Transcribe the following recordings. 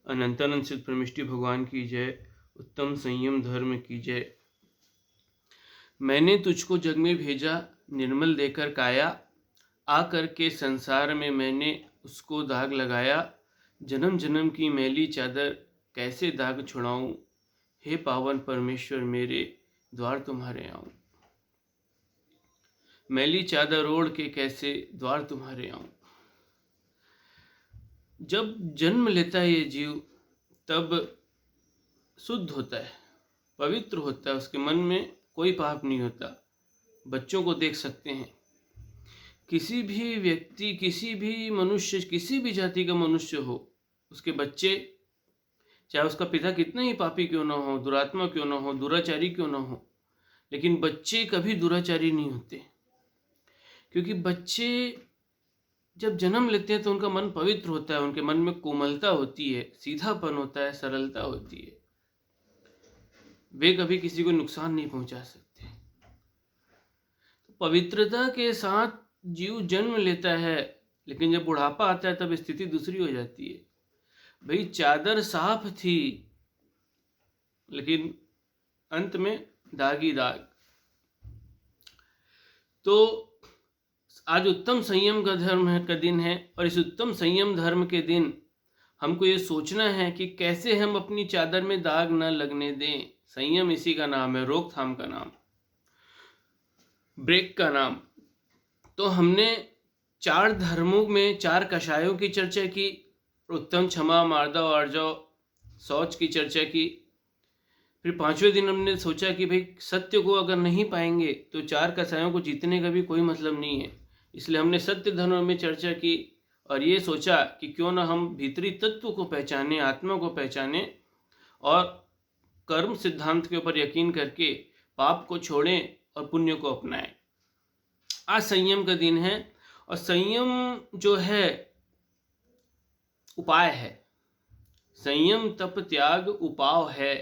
अनंतानंद सिद्ध परमेष्टि भगवान की जय। उत्तम संयम धर्म की जय। मैंने तुझको जग में भेजा निर्मल देकर काया, आकर के संसार में मैंने उसको दाग लगाया। जन्म जन्म की मैली चादर कैसे दाग छुड़ाऊं, हे पावन परमेश्वर मेरे द्वार तुम्हारे आऊं। मैली चादर ओढ़ के कैसे द्वार तुम्हारे आऊं। जब जन्म लेता है ये जीव तब शुद्ध होता है, पवित्र होता है, उसके मन में कोई पाप नहीं होता। बच्चों को देख सकते हैं, किसी भी व्यक्ति, किसी भी मनुष्य, किसी भी जाति का मनुष्य हो, उसके बच्चे, चाहे उसका पिता कितना ही पापी क्यों ना हो, दुरात्मा क्यों ना हो, दुराचारी क्यों ना हो, लेकिन बच्चे कभी दुराचारी नहीं होते। क्योंकि बच्चे जब जन्म लेते हैं तो उनका मन पवित्र होता है, उनके मन में कोमलता होती है, सीधापन होता है, सरलता होती है। वे कभी किसी को नुकसान नहीं पहुंचा सकते। तो पवित्रता के साथ जीव जन्म लेता है, लेकिन जब बुढ़ापा आता है तब स्थिति दूसरी हो जाती है। भाई चादर साफ थी, लेकिन अंत में दागी दाग। तो आज उत्तम संयम का दिन है, और इस उत्तम संयम धर्म के दिन हमको ये सोचना है कि कैसे हम अपनी चादर में दाग न लगने दें। संयम इसी का नाम है, रोकथाम का नाम, ब्रेक का नाम। तो हमने 4 धर्मों में 4 कषायों की चर्चा की, उत्तम, क्षमा, मार्दव, आर्जव, शौच की चर्चा की। फिर 5वें दिन हमने सोचा कि भाई सत्य को अगर नहीं पाएंगे तो 4 कषायों को जीतने का भी कोई मतलब नहीं है। इसलिए हमने सत्य धर्म में चर्चा की और ये सोचा कि क्यों ना हम भीतरी तत्व को पहचाने, आत्मा को पहचाने और कर्म सिद्धांत के ऊपर यकीन करके पाप को छोड़ें और पुण्य को अपनाएं। आज संयम का दिन है, और संयम जो है उपाय है। संयम तप त्याग उपाव है,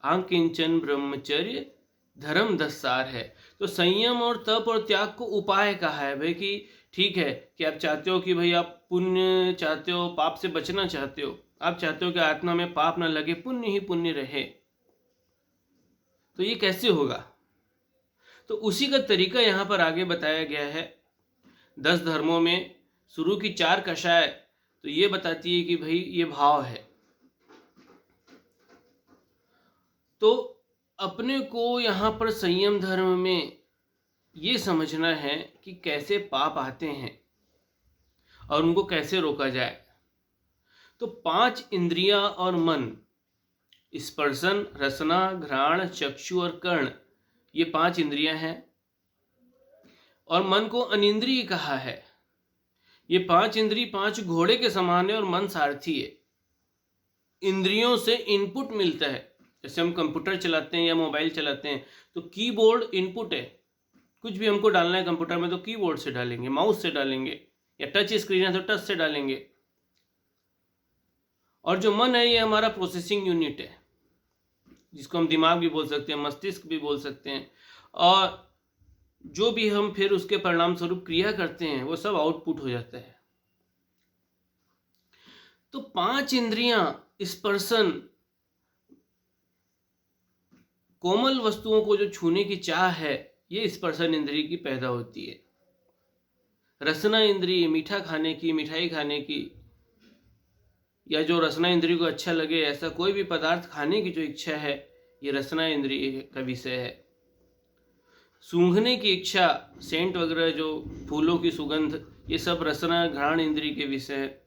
आंकिंचन ब्रह्मचर्य धर्म 10 सार है। तो संयम और तप और त्याग को उपाय कहा है भाई, कि ठीक है कि आप चाहते हो कि भाई आप पुण्य चाहते हो, पाप से बचना चाहते हो, आप चाहते हो कि आत्मा में पाप ना लगे, पुण्य ही पुण्य रहे। तो ये कैसे होगा? तो उसी का तरीका यहाँ पर आगे बताया गया है। 10 धर्मों में शुरू की 4 कषाय तो ये बताती है कि भाई ये भाव है। तो अपने को यहाँ पर संयम धर्म में ये समझना है कि कैसे पाप आते हैं और उनको कैसे रोका जाए। तो 5 इंद्रियां और मन, स्पर्शन, रसना, घ्राण, चक्षु और कर्ण, ये 5 इंद्रियां हैं। और मन को अनिंद्रिय कहा है। ये 5 इंद्रिय 5 घोड़े के समान है और मन सारथी है। इंद्रियों से इनपुट मिलता है। जैसे हम कंप्यूटर चलाते हैं या मोबाइल चलाते हैं तो कीबोर्ड इनपुट है। कुछ भी हमको डालना है कंप्यूटर में तो कीबोर्ड से डालेंगे, माउस से डालेंगे, या टच स्क्रीन है तो टच से डालेंगे। और जो मन है ये हमारा प्रोसेसिंग यूनिट है, जिसको हम दिमाग भी बोल सकते हैं, मस्तिष्क भी बोल सकते हैं। और जो भी हम फिर उसके परिणाम स्वरूप क्रिया करते हैं वो सब आउटपुट हो जाता है। तो 5 इंद्रियां, स्पर्शन, कोमल वस्तुओं को जो छूने की चाह है, ये स्पर्शन इंद्रिय की पैदा होती है। रसना इंद्रिय, मीठा खाने की, मिठाई खाने की, या जो रसना इंद्रिय को अच्छा लगे ऐसा कोई भी पदार्थ खाने की जो इच्छा है, ये रसना इंद्रिय का विषय है। सूंघने की इच्छा, सेंट वगैरह जो फूलों की सुगंध, ये सब रसना घ्राण इंद्रिय के विषय है।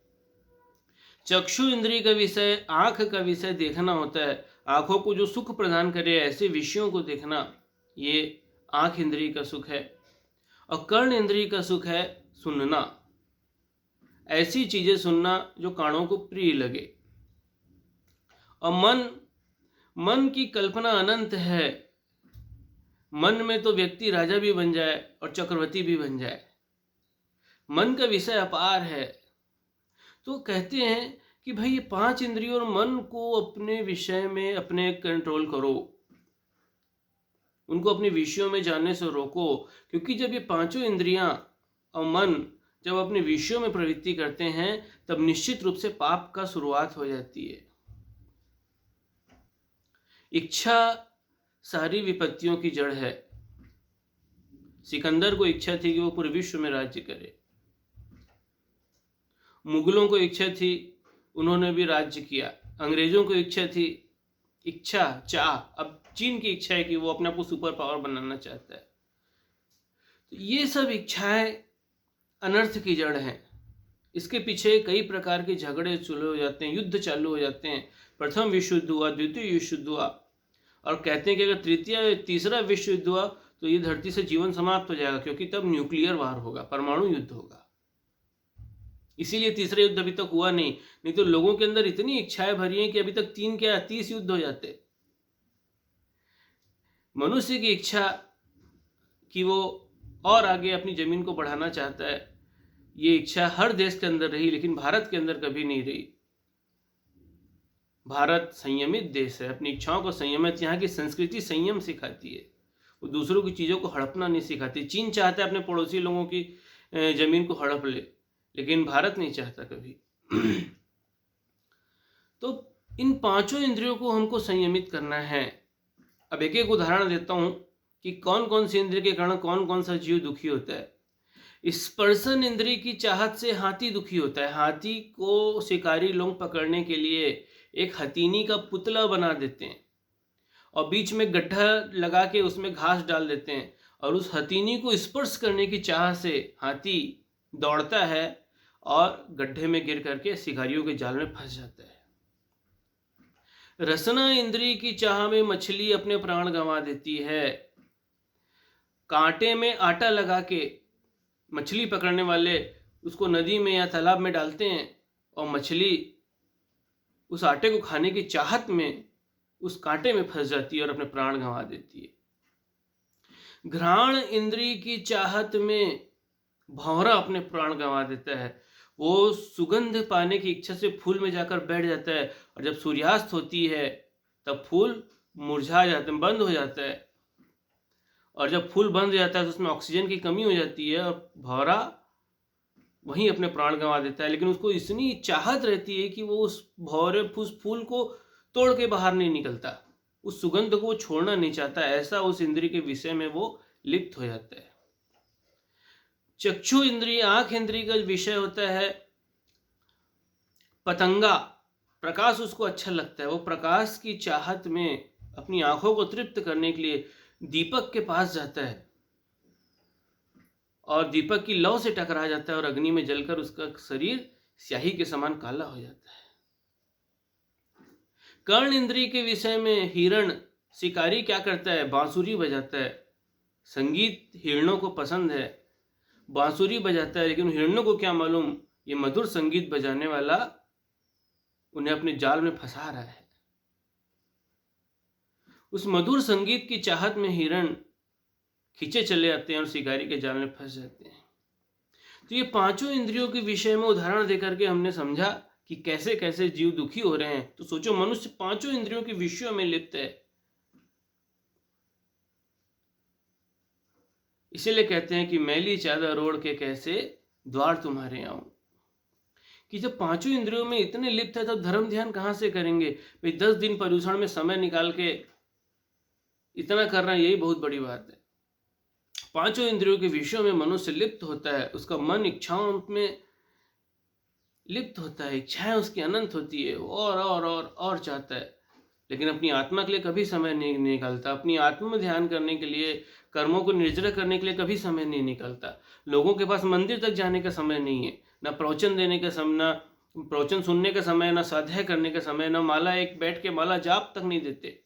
चक्षु इंद्रिय का विषय, आंख का विषय देखना होता है। आंखों को जो सुख प्रदान करे ऐसे विषयों को देखना, ये आंख इंद्रिय का सुख है। और कर्ण इंद्रिय का सुख है सुनना, ऐसी चीजें सुनना जो कानों को प्रिय लगे। और मन की कल्पना अनंत है। मन में तो व्यक्ति राजा भी बन जाए और चक्रवर्ती भी बन जाए। मन का विषय अपार है। तो कहते हैं कि भाई ये 5 इंद्रियों और मन को अपने विषय में अपने कंट्रोल करो, उनको अपने विषयों में जानने से रोको। क्योंकि जब ये 5 इंद्रियां और मन जब अपने विषयों में प्रवृत्ति करते हैं तब निश्चित रूप से पाप का शुरुआत हो जाती है। इच्छा सारी विपत्तियों की जड़ है। सिकंदर को इच्छा थी कि वो पूरे विश्व में राज्य करे। मुगलों को इच्छा थी, उन्होंने भी राज्य किया। अंग्रेजों को इच्छा थी, चाह। अब चीन की इच्छा है कि वो अपने आप को सुपर पावर बनाना चाहता है। तो ये सब इच्छाएं अनर्थ की जड़ हैं। इसके पीछे कई प्रकार के झगड़े चालू हो जाते हैं, युद्ध चालू हो जाते हैं। प्रथम विश्व युद्ध हुआ, द्वितीय विश्व युद्ध हुआ, और कहते हैं कि अगर तीसरा विश्व युद्ध हुआ तो ये धरती से जीवन समाप्त हो जाएगा, क्योंकि तब न्यूक्लियर वार होगा, परमाणु युद्ध होगा। इसीलिए तीसरा युद्ध अभी तक हुआ नहीं तो लोगों के अंदर इतनी इच्छाएं भरी हैं कि अभी तक 30 युद्ध हो जाते। मनुष्य की इच्छा कि वो और आगे अपनी जमीन को बढ़ाना चाहता है, ये इच्छा हर देश के अंदर रही, लेकिन भारत के अंदर कभी नहीं रही। भारत संयमित देश है, अपनी इच्छाओं को संयमित, यहाँ की संस्कृति संयम सिखाती है, वो दूसरों की चीज़ों को हड़पना नहीं सिखाती। चीन चाहता है अपने पड़ोसी लोगों की जमीन को हड़प ले, लेकिन भारत नहीं चाहता कभी। तो इन पांचों इंद्रियों को हमको संयमित करना है। अब एक एक उदाहरण देता हूं कि कौन कौन सी इंद्रिय के कारण कौन कौन सा जीव दुखी होता है। स्पर्शन इंद्रिय की चाहत से हाथी दुखी होता है। हाथी को शिकारी लोग पकड़ने के लिए एक हथीनी का पुतला बना देते हैं और बीच में गड्ढा लगा के उसमें घास डाल देते हैं, और उस हथीनी को स्पर्श करने की चाह से हाथी दौड़ता है और गड्ढे में गिर करके शिकारियों के जाल में फंस जाता है। रसना इंद्रिय की चाह में मछली अपने प्राण गंवा देती है। कांटे में आटा लगा के मछली पकड़ने वाले उसको नदी में या तालाब में डालते हैं, और मछली उस आटे को खाने की चाहत में उस कांटे में फंस जाती है और अपने प्राण गंवा देती है। घ्राण इंद्रिय की चाहत में भंवरा अपने प्राण गंवा देता है। वो सुगंध पाने की इच्छा से फूल में जाकर बैठ जाता है, और जब सूर्यास्त होती है तब फूल मुरझा जाते हैं, बंद हो जाता है, और जब फूल बंद हो जाता है तो उसमें ऑक्सीजन की कमी हो जाती है और भंवरा वहीं अपने प्राण गंवा देता है। लेकिन उसको इतनी चाहत रहती है कि वो उस भंवरे उस फूल को तोड़ के बाहर नहीं निकलता, उस सुगंध को वो छोड़ना नहीं चाहता। ऐसा उस इंद्रिय के विषय में वो लिप्त हो जाता है। चक्षु इंद्रिय, आंख इंद्रिय का विषय होता है पतंगा। प्रकाश उसको अच्छा लगता है, वो प्रकाश की चाहत में अपनी आंखों को तृप्त करने के लिए दीपक के पास जाता है और दीपक की लौ से टकरा जाता है और अग्नि में जलकर उसका शरीर स्याही के समान काला हो जाता है। कर्ण इंद्रिय के विषय में हिरण, शिकारी क्या करता है, बांसुरी बजाता है। संगीत हिरणों को पसंद है, बांसुरी बजाता है, लेकिन हिरणों को क्या मालूम ये मधुर संगीत बजाने वाला उन्हें अपने जाल में फंसा रहा है। उस मधुर संगीत की चाहत में हिरण खींचे चले आते हैं और शिकारी के जाल में फंस जाते हैं। तो ये पांचों इंद्रियों के विषय में उदाहरण देकर के हमने समझा कि कैसे कैसे जीव दुखी हो रहे हैं। तो सोचो, मनुष्य पांचों इंद्रियों के विषयों में लिप्त है। इसीलिए कहते हैं कि मैली चादर ओढ़ के कैसे द्वार तुम्हारे आऊं। कि जब पांचों इंद्रियों में इतने लिप्त है तो धर्म ध्यान कहां से करेंगे भाई। 10 दिन पर्यूषण में समय निकाल के इतना करना, यही बहुत बड़ी बात है। पांचों इंद्रियों के विषयों में मनुष्य लिप्त होता है, उसका मन इच्छाओं में लिप्त होता है, इच्छाएं उसकी अनंत होती है, और चाहता है, लेकिन अपनी आत्मा के लिए कभी समय नहीं निकालता। अपनी आत्मा में ध्यान करने के लिए, कर्मों को निर्जरा करने के लिए कभी समय नहीं निकलता। लोगों के पास मंदिर तक जाने का समय नहीं है, ना प्रवचन देने का समय, ना प्रवचन सुनने का समय, ना स्वाध्याय करने का समय, ना माला एक बैठ के माला जाप तक नहीं देते।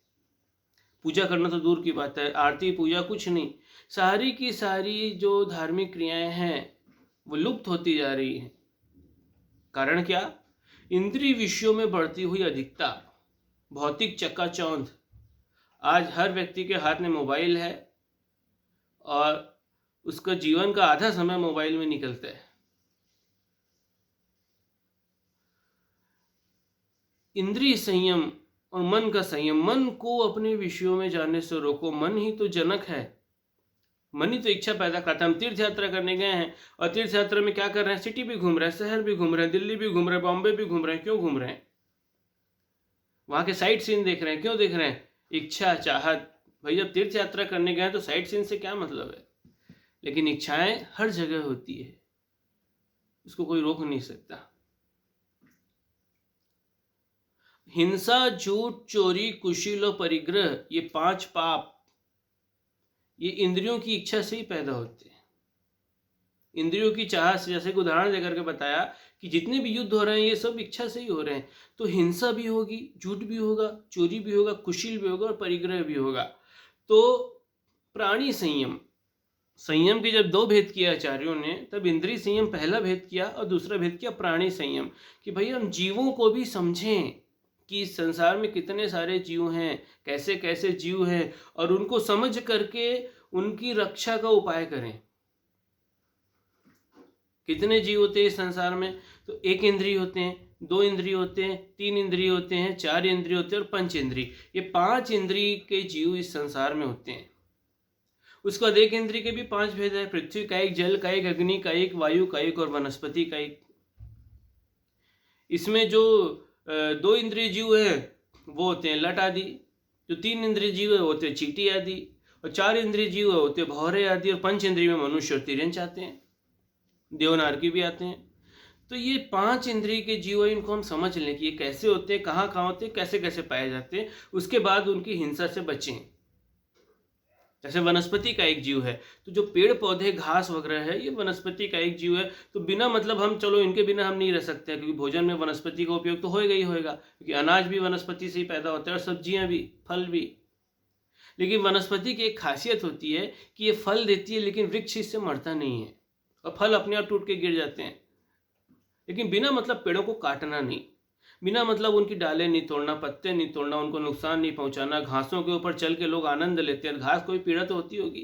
पूजा करना तो दूर की बात है, आरती पूजा कुछ नहीं। सारी की सारी जो धार्मिक क्रियाएं हैं वो लुप्त होती जा रही हैं। कारण क्या? इंद्रिय विषयों में बढ़ती हुई अधिकता, भौतिक चकाचौंध। आज हर व्यक्ति के हाथ में मोबाइल है और उसका जीवन का आधा समय मोबाइल में निकलता है। इंद्रिय संयम और मन का संयम। मन को अपने विषयों में जाने से रोको। मन ही तो जनक है। मन ही तो इच्छा पैदा करता है। हम तीर्थ यात्रा करने गए हैं और तीर्थ यात्रा में क्या कर रहे हैं, सिटी भी घूम रहे हैं, शहर भी घूम रहे हैं, दिल्ली भी घूम रहे हैं, बॉम्बे भी घूम रहे हैं। क्यों घूम रहे हैं? वहाँ के साइट सीन देख रहे हैं। क्यों देख रहे हैं? इच्छा, चाहत। भाई जब तीर्थ यात्रा करने गए तो साइट सीन से क्या मतलब है? लेकिन इच्छाएं हर जगह होती है, उसको कोई रोक नहीं सकता। हिंसा, झूठ, चोरी, कुशील और परिग्रह, ये 5 पाप ये इंद्रियों की इच्छा से ही पैदा होते हैं। इंद्रियों की चाह से, जैसे कि उदाहरण देकर के बताया कि जितने भी युद्ध हो रहे हैं ये सब इच्छा से ही हो रहे हैं। तो हिंसा भी होगी, झूठ भी होगा, चोरी भी होगा, कुशील भी होगा और परिग्रह भी होगा। तो प्राणी संयम, संयम के जब 2 भेद किए आचार्यों ने, तब इंद्रिय संयम पहला भेद किया और दूसरा भेद किया प्राणी संयम, कि भाई हम जीवों को भी समझें कि इस संसार में कितने सारे जीव हैं, कैसे कैसे जीव हैं, और उनको समझ करके उनकी रक्षा का उपाय करें। कितने जीव होते हैं इस संसार में? तो 1 इंद्रिय होते हैं, 2 इंद्रिय होते हैं, 3 इंद्रिय होते हैं, 4 इंद्रिय होते हैं और 5 इंद्रिय। ये 5 इंद्रिय के जीव इस संसार में होते हैं। उसके बाद 1 इंद्रिय के भी 5 भेद है, पृथ्वी का एक, जल का एक, अग्नि का एक, वायु का एक और वनस्पति का एक। इसमें जो 2 इंद्रिय जीव है वो होते हैं लट आदि, जो 3 इंद्रिय जीव है वो होते हैं चींटी आदि, और 4 इंद्रिय जीव है होते हैं भौरे आदि, और 5 इंद्रिय में मनुष्य और तिर्यंच आते हैं, देवनारकी भी आते हैं। तो ये 5 इंद्रिय के जीव है, इनको हम समझ लें कि ये कैसे होते हैं, कहाँ कहाँ होते हैं, कैसे कैसे पाए जाते हैं। उसके बाद उनकी हिंसा से बचें। जैसे वनस्पति का एक जीव है, तो जो पेड़ पौधे घास वगैरह है ये वनस्पति का एक जीव है। तो बिना मतलब हम, चलो इनके बिना हम नहीं रह सकते, क्योंकि भोजन में वनस्पति का उपयोग तो होएगा ही होएगा, क्योंकि अनाज भी वनस्पति से ही पैदा होता है और सब्जियां भी, फल भी। लेकिन वनस्पति की एक खासियत होती है कि ये फल देती है लेकिन वृक्ष इससे मरता नहीं है, और फल अपने आप टूट के गिर जाते हैं। लेकिन बिना मतलब पेड़ों को काटना नहीं, बिना मतलब उनकी डालें नहीं तोड़ना, पत्ते नहीं तोड़ना, उनको नुकसान नहीं पहुंचाना। घासों के ऊपर चल के लोग आनंद लेते हैं, घास कोई पीड़ा तो होती होगी।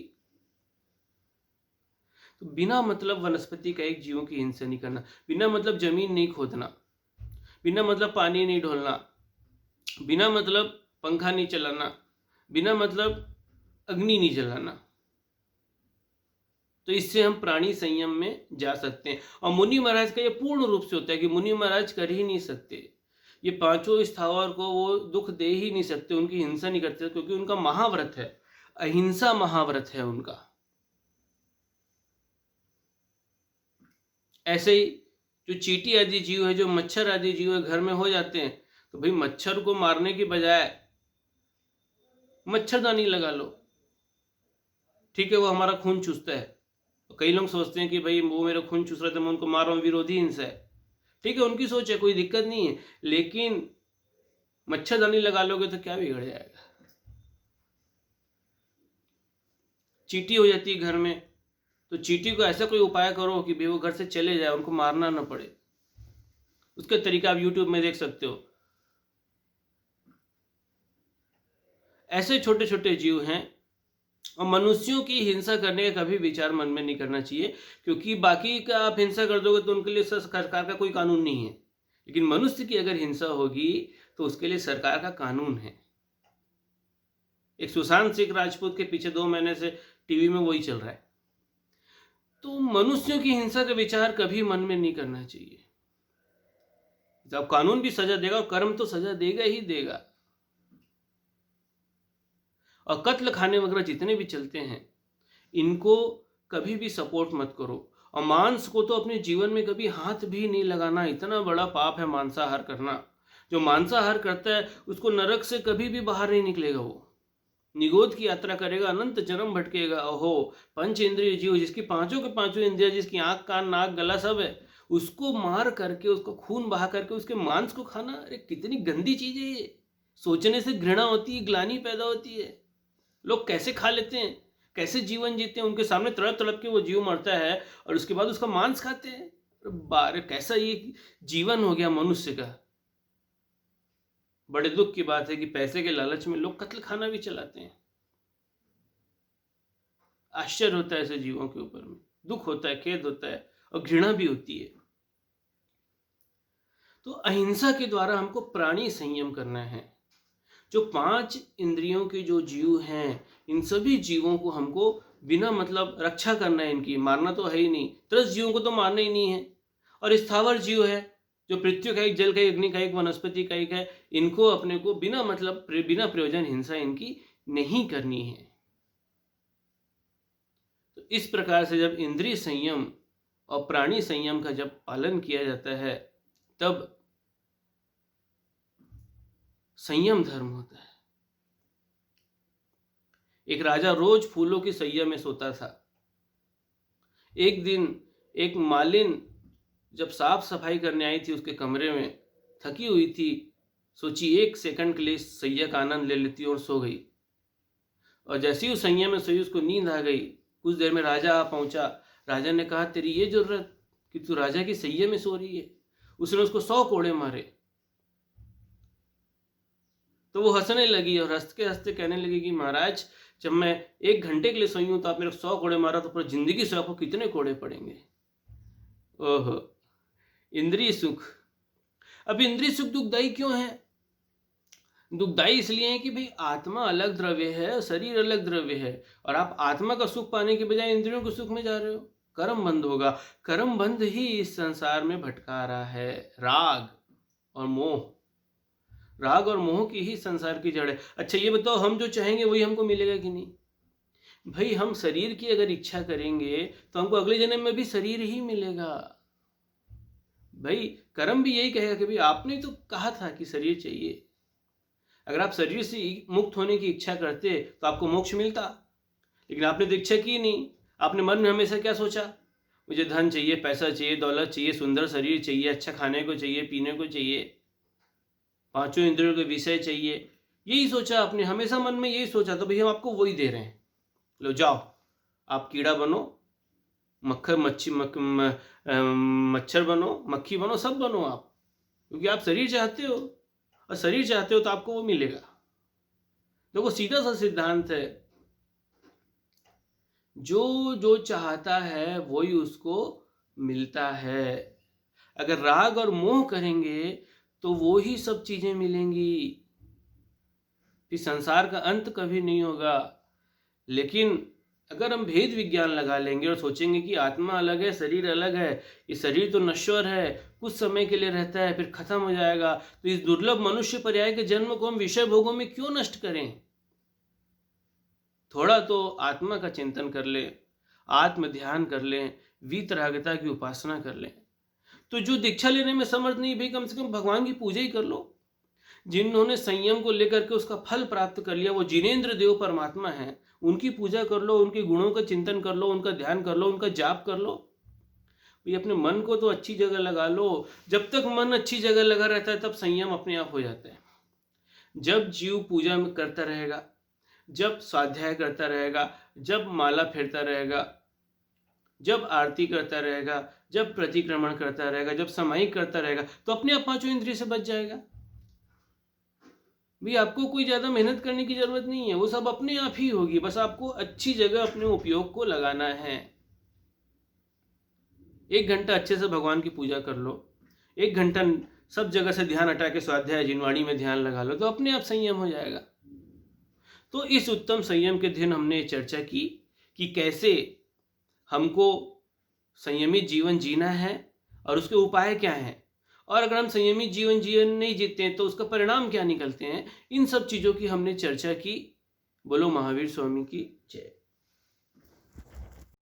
तो बिना मतलब वनस्पति का एक जीवों की हिंसा नहीं करना, बिना मतलब जमीन नहीं खोदना, बिना मतलब पानी नहीं ढोलना, बिना मतलब पंखा नहीं चलाना, बिना मतलब अग्नि नहीं जलाना। तो इससे हम प्राणी संयम में जा सकते हैं। और मुनि महाराज का ये पूर्ण रूप से होता है कि मुनि महाराज कर ही नहीं सकते, ये 5 स्थावर को वो दुख दे ही नहीं सकते, उनकी हिंसा नहीं करते, क्योंकि उनका महाव्रत है, अहिंसा महाव्रत है उनका। ऐसे ही जो चींटी आदि जीव है, जो मच्छर आदि जीव है, घर में हो जाते हैं, तो भाई मच्छर को मारने की बजाय मच्छरदानी लगा लो। ठीक है, वो हमारा खून चूसता है, तो कई लोग सोचते हैं कि भाई वो मेरा खून चूस रहा था, मैं उनको मार रहा हूँ, विरोधी हिंसा है। ठीक है, उनकी सोच है, कोई दिक्कत नहीं है, लेकिन मच्छरदानी लगा लोगे तो क्या बिगड़ जाएगा? चींटी हो जाती है घर में, तो चींटी को ऐसा कोई उपाय करो कि भाई वो घर से चले जाए, उनको मारना ना पड़े। उसका तरीका आप YouTube में देख सकते हो। ऐसे छोटे छोटे जीव हैं, और मनुष्यों की हिंसा करने का कभी विचार मन में नहीं करना चाहिए, क्योंकि बाकी का आप हिंसा कर दोगे तो उनके लिए सरकार का कोई कानून नहीं है। लेकिन मनुष्य की अगर हिंसा होगी तो उसके लिए सरकार का कानून है। एक सुशांत सिंह राजपूत के पीछे 2 महीने से टीवी में वही चल रहा है। तो मनुष्यों की हिंसा का विचार कभी मन में नहीं करना चाहिए। जब कानून भी सजा देगा और कर्म तो सजा देगा ही देगा। और कत्ल खाने वगैरह जितने भी चलते हैं, इनको कभी भी सपोर्ट मत करो। और मांस को तो अपने जीवन में कभी हाथ भी नहीं लगाना, इतना बड़ा पाप है मांसाहार करना। जो मांसाहार करता है उसको नरक से कभी भी बाहर नहीं निकलेगा, वो निगोद की यात्रा करेगा, अनंत जन्म भटकेगा। ओहो, 5 इंद्रिय जीव, जिसकी 5 के 5 इंद्रिय, जिसकी आंख, कान, नाक, गला सब है, उसको मार करके, उसको खून बहा करके उसके मांस को खाना, अरे कितनी गंदी चीज है ये। सोचने से घृणा होती है, ग्लानि पैदा होती है। लोग कैसे खा लेते हैं, कैसे जीवन जीते हैं, उनके सामने तड़प तड़प के वो जीव मरता है और उसके बाद उसका मांस खाते हैं। बारे कैसा ये जीवन हो गया मनुष्य का। बड़े दुख की बात है कि पैसे के लालच में लोग कत्ल खाना भी चलाते हैं। आश्चर्य होता है ऐसे जीवों के ऊपर में, दुख होता है, खेद होता है और घृणा भी होती है। तो अहिंसा के द्वारा हमको प्राणी संयम करना है। जो 5 इंद्रियों के जो जीव हैं, इन सभी जीवों को हमको बिना मतलब रक्षा करना है इनकी, मारना तो है ही नहीं, त्रस्त जीवों को तो मारना ही नहीं है। और स्थावर जीव है जो पृथ्वी का एक, जल का एक, अग्नि का एक, वनस्पति का एक है, इनको अपने को बिना मतलब बिना प्रयोजन हिंसा इनकी नहीं करनी है। तो इस प्रकार से जब इंद्रिय संयम और प्राणी संयम का जब पालन किया जाता है तब संयम धर्म होता है। एक राजा रोज फूलों की सैया में सोता था। एक दिन एक मालिन जब साफ सफाई करने आई थी उसके कमरे में, थकी हुई थी, सोची 1 सेकंड के लिए सैया का आनंद ले लेती और सो गई। और जैसे ही उस सैया में सोई उसको नींद आ गई। कुछ देर में राजा आ पहुंचा। राजा ने कहा, तेरी ये जरूरत कि तू राजा की सैया में सो रही है? उसने उसको 100 कोड़े मारे। तो वो हंसने लगी और हंसते हंसते कहने लगी कि महाराज, जब मैं 1 घंटे के लिए सोई हूं तो आप मेरे 100 कोड़े मारा, तो पूरी जिंदगी से आपको कितने कोड़े पड़ेंगे? ओहो, इंद्रिय सुख। अब इंद्रिय सुख दुखदाई क्यों है? दुखदाई इसलिए है कि भाई आत्मा अलग द्रव्य है और शरीर अलग द्रव्य है, और आप आत्मा का सुख पाने के बजाय इंद्रियों के सुख में जा रहे हो। कर्म बंध होगा। कर्म बंध ही इस संसार में भटका रहा है। राग और मोह, राग और मोह की ही संसार की जड़ है। अच्छा ये बताओ, हम जो चाहेंगे वही हमको मिलेगा कि नहीं? भाई हम शरीर की अगर इच्छा करेंगे तो हमको अगले जन्म में भी शरीर ही मिलेगा। भाई कर्म भी यही कहेगा कि भाई आपने तो कहा था कि शरीर चाहिए। अगर आप शरीर से मुक्त होने की इच्छा करते तो आपको मोक्ष मिलता, लेकिन आपने तो इच्छा की नहीं। आपने मन में हमेशा क्या सोचा? मुझे धन चाहिए, पैसा चाहिए, दौलत चाहिए, सुंदर शरीर चाहिए, अच्छा खाने को चाहिए, पीने को चाहिए, 5 इंद्रियों के विषय चाहिए। यही सोचा आपने, हमेशा मन में यही सोचा। तो भैया हम आपको वही दे रहे हैं। लो जाओ, आप कीड़ा बनो, मच्छर बनो, मक्खी बनो, सब बनो आप, क्योंकि आप शरीर चाहते हो और शरीर चाहते हो तो आपको वो मिलेगा। देखो सीधा सा सिद्धांत है, जो जो चाहता है वही उसको मिलता है। अगर राग और मोह करेंगे तो वो ही सब चीजें मिलेंगी, फिर संसार का अंत कभी नहीं होगा। लेकिन अगर हम भेद विज्ञान लगा लेंगे और सोचेंगे कि आत्मा अलग है, शरीर अलग है, ये शरीर तो नश्वर है, कुछ समय के लिए रहता है, फिर खत्म हो जाएगा, तो इस दुर्लभ मनुष्य पर्याय के जन्म को हम विषय भोगों में क्यों नष्ट करें? थोड़ा तो आत्मा का चिंतन कर लें, आत्म ध्यान कर लें, वीतरागता की उपासना कर लें। तो जो दीक्षा लेने में समर्थ नहीं, भाई कम से कम भगवान की पूजा ही कर लो। जिन्होंने संयम को लेकर के उसका फल प्राप्त कर लिया, वो जिनेंद्र देव परमात्मा है, उनकी पूजा कर लो, उनके गुणों का चिंतन कर लो, उनका ध्यान कर लो, उनका जाप कर लो। भाई अपने मन को तो अच्छी जगह लगा लो। जब तक मन अच्छी जगह लगा रहता है तब संयम अपने आप हो जाता है। जब जीव पूजा में करता रहेगा, जब स्वाध्याय करता रहेगा, जब माला फेरता रहेगा, जब आरती करता रहेगा, जब प्रतिक्रमण करता रहेगा, जब समाई करता रहेगा, तो अपने आप 5 इंद्रिय से बच जाएगा। भी आपको कोई ज़्यादा मेहनत करने की ज़रूरत नहीं है, वो सब अपने आप ही होगी। बस आपको अच्छी जगह अपने उपयोग को लगाना है। 1 घंटा अच्छे से भगवान की पूजा कर लो, 1 घंटा सब जगह से ध्यान हटा के स्वाध्याय जिनवाणी में ध्यान लगा लो, तो अपने आप संयम हो जाएगा। तो इस उत्तम संयम के दिन हमने चर्चा की कि कैसे हमको संयमित जीवन जीना है और उसके उपाय क्या हैं, और अगर हम संयमित जीवन नहीं जीते हैं तो उसका परिणाम क्या निकलते हैं। इन सब चीज़ों की हमने चर्चा की। बोलो महावीर स्वामी की जय।